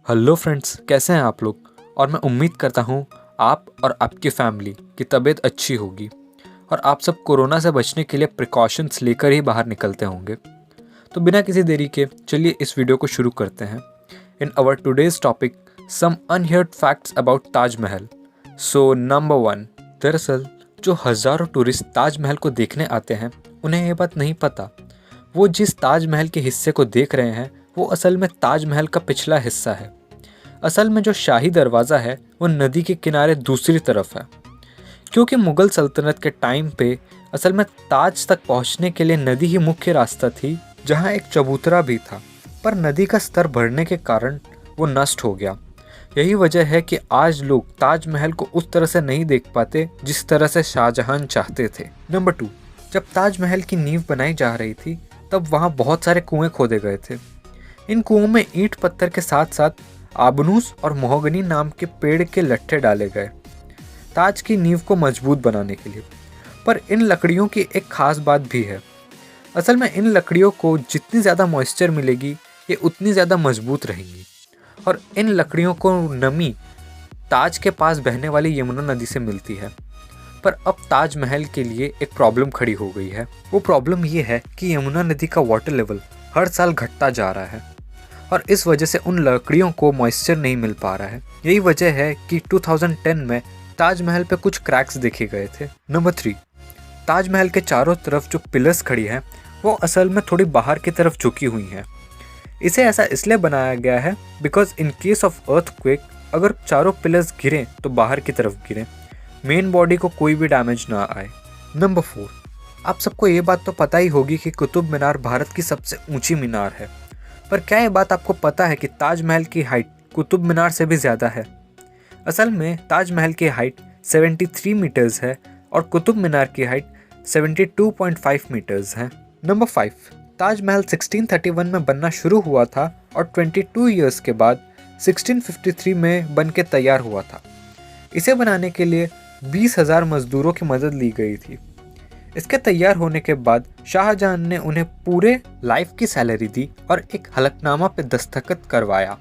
Hello friends, कैसे हैं आप लोग। और मैं उम्मीद करता हूँ आप और आपकी फैमिली की तबीयत अच्छी होगी और आप सब कोरोना से बचने के लिए प्रिकॉशंस लेकर ही बाहर निकलते होंगे। तो बिना किसी देरी के चलिए इस वीडियो को शुरू करते हैं। In our today's topic some unheard facts about Taj Mahal. So number 1, दरअसल जो हज़ारों टूरिस्ट ताजमहल को देखने आते हैं उन्हें ये बात नहीं पता वो जिस ताजमहल के हिस्से को देख रहे हैं वो असल में ताजमहल का पिछला हिस्सा है। असल में जो शाही दरवाज़ा है वो नदी के किनारे दूसरी तरफ है, क्योंकि मुग़ल सल्तनत के टाइम पे असल में ताज तक पहुंचने के लिए नदी ही मुख्य रास्ता थी, जहां एक चबूतरा भी था, पर नदी का स्तर बढ़ने के कारण वो नष्ट हो गया। यही वजह है कि आज लोग ताजमहल को उस तरह से नहीं देख पाते जिस तरह से शाहजहां चाहते थे। नंबर 2, जब ताजमहल की नींव बनाई जा रही थी तब वहाँ बहुत सारे कुएं खोदे गए थे। इन कुओं में ईंट पत्थर के साथ साथ आबनूस और मोहगनी नाम के पेड़ के लट्ठे डाले गए ताज की नींव को मजबूत बनाने के लिए। पर इन लकड़ियों की एक खास बात भी है। असल में इन लकड़ियों को जितनी ज़्यादा मॉइस्चर मिलेगी ये उतनी ज़्यादा मजबूत रहेंगी, और इन लकड़ियों को नमी ताज के पास बहने वाली यमुना नदी से मिलती है। पर अब ताजमहल के लिए एक प्रॉब्लम खड़ी हो गई है। वो प्रॉब्लम ये है कि यमुना नदी का वाटर लेवल हर साल घटता जा रहा है और इस वजह से उन लकड़ियों को मॉइस्चर नहीं मिल पा रहा है। यही वजह है कि 2010 में ताजमहल पे कुछ क्रैक्स देखे गए थे। नंबर 3, ताजमहल के चारों तरफ जो पिलर्स खड़ी हैं वो असल में थोड़ी बाहर की तरफ झुकी हुई हैं। इसे ऐसा इसलिए बनाया गया है because in case of earthquake अगर चारों पिलर्स गिरें तो बाहर की तरफ गिरें, मेन बॉडी को कोई भी डैमेज ना आए। नंबर 4, आप सबको ये बात तो पता ही होगी कि कुतुब मीनार भारत की सबसे ऊंची मीनार है, पर क्या ये बात आपको पता है कि ताजमहल की हाइट कुतुब मीनार से भी ज़्यादा है। असल में ताजमहल की हाइट 73 मीटर्स है और कुतुब मीनार की हाइट 72.5 मीटर्स है। नंबर 5, ताजमहल 1631 में बनना शुरू हुआ था और 22 ईयर्स के बाद 1653 में बन के तैयार हुआ था। इसे बनाने के लिए 20,000 मजदूरों की मदद ली गई थी। इसके तैयार होने के बाद शाहजहां ने उन्हें पूरे लाइफ की सैलरी दी और एक हलफनामा पे दस्तखत करवाया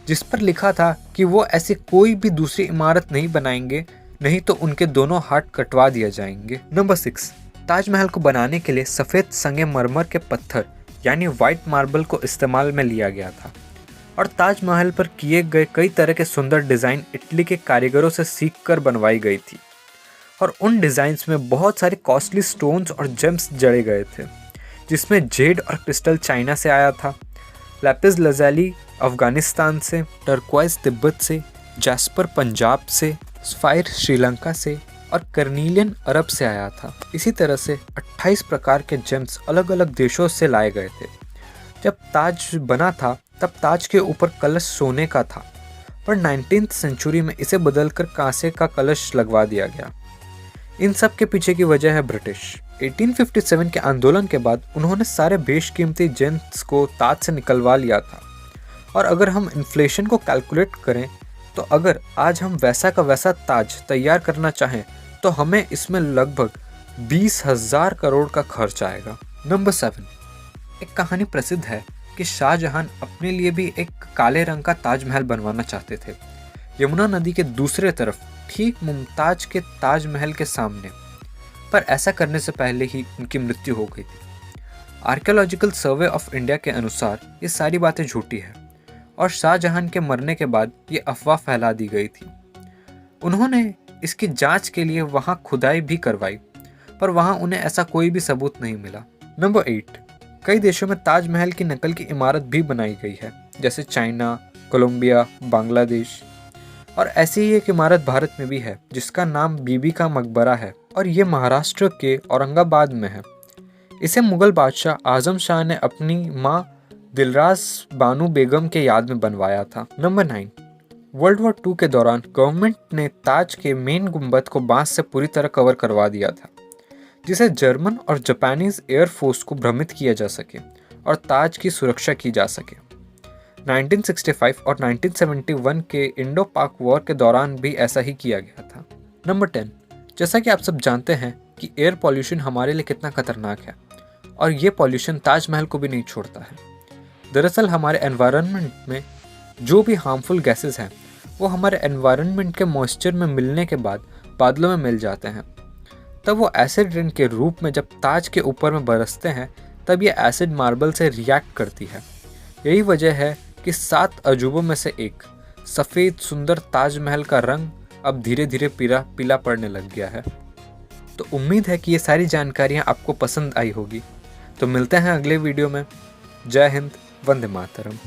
जिस पर लिखा था कि वो ऐसी कोई भी दूसरी इमारत नहीं बनाएंगे, नहीं तो उनके दोनों हाथ कटवा दिए जाएंगे। नंबर 6, ताजमहल को बनाने के लिए सफ़ेद संगमरमर के पत्थर यानी वाइट मार्बल को इस्तेमाल में लिया गया था और ताजमहल पर किए गए कई तरह के सुंदर डिज़ाइन इटली के कारीगरों से सीखकर बनवाई गई थी और उन डिज़ाइंस में बहुत सारे कॉस्टली स्टोन्स और जेम्स जड़े गए थे, जिसमें जेड और क्रिस्टल चाइना से आया था, लैपिस लजाली अफ़गानिस्तान से, टर्क्वाइज तिब्बत से, जैस्पर पंजाब से, सफ़ायर श्रीलंका से और कर्नीलियन अरब से आया था। इसी तरह से 28 प्रकार के जेम्स अलग अलग देशों से लाए गए थे। जब ताज बना था तब ताज के ऊपर कलश सोने का था, पर 19th सेंचुरी में इसे बदलकर कांसे का कलश लगवा दिया गया। इन सब के पीछे की वजह है ब्रिटिश। 1857 के आंदोलन के बाद उन्होंने सारे बेशकीमती जेम्स को ताज से निकलवा लिया था, और अगर हम इन्फ्लेशन को कैलकुलेट करें तो अगर आज हम वैसा का वैसा ताज तैयार करना चाहें तो हमें इसमें लगभग 20,000 करोड़ का खर्च आएगा। नंबर 7, एक कहानी प्रसिद्ध है कि शाहजहां अपने लिए भी एक काले रंग का ताजमहल बनवाना चाहते थे, यमुना नदी के दूसरे तरफ, ठीक मुमताज के ताजमहल के सामने, पर ऐसा करने से पहले ही उनकी मृत्यु हो गई थी। आर्कियोलॉजिकल सर्वे ऑफ इंडिया के अनुसार ये सारी बातें झूठी है और शाहजहां के मरने के बाद ये अफवाह फैला दी गई थी। उन्होंने इसकी जांच के लिए वहाँ खुदाई भी करवाई, पर वहाँ उन्हें ऐसा कोई भी सबूत नहीं मिला। नंबर 8, कई देशों में ताजमहल की नकल की इमारत भी बनाई गई है, जैसे चाइना, कोलंबिया, बांग्लादेश, और ऐसी ही एक इमारत भारत में भी है जिसका नाम बीबी का मकबरा है और ये महाराष्ट्र के औरंगाबाद में है। इसे मुगल बादशाह आजम शाह ने अपनी माँ दिलरास बानू बेगम के याद में बनवाया था। नंबर 9, वर्ल्ड वॉर 2 के दौरान गवर्नमेंट ने ताज के मेन गुंबद को बांस से पूरी तरह कवर करवा दिया था, जिसे जर्मन और जापानीज एयरफोर्स को भ्रमित किया जा सके और ताज की सुरक्षा की जा सके। 1965 और 1971 के इंडो पाक वॉर के दौरान भी ऐसा ही किया गया था। नंबर 10, जैसा कि आप सब जानते हैं कि एयर पॉल्यूशन हमारे लिए कितना खतरनाक है और ये पॉल्यूशन ताजमहल को भी नहीं छोड़ता है। दरअसल हमारे एनवायरनमेंट में जो भी हार्मफुल गैसेस हैं वो हमारे एनवायरनमेंट के मॉइस्चर में मिलने के बाद बादलों में मिल जाते हैं। तब वो एसिड रेन के रूप में जब ताज के ऊपर में बरसते हैं तब ये एसिड मार्बल से रिएक्ट करती है। यही वजह है कि 7 अजूबों में से एक सफ़ेद सुंदर ताजमहल का रंग अब धीरे धीरे पीला पड़ने लग गया है। तो उम्मीद है कि ये सारी जानकारियाँ आपको पसंद आई होगी। तो मिलते हैं अगले वीडियो में। जय हिंद, वंदे मातरम।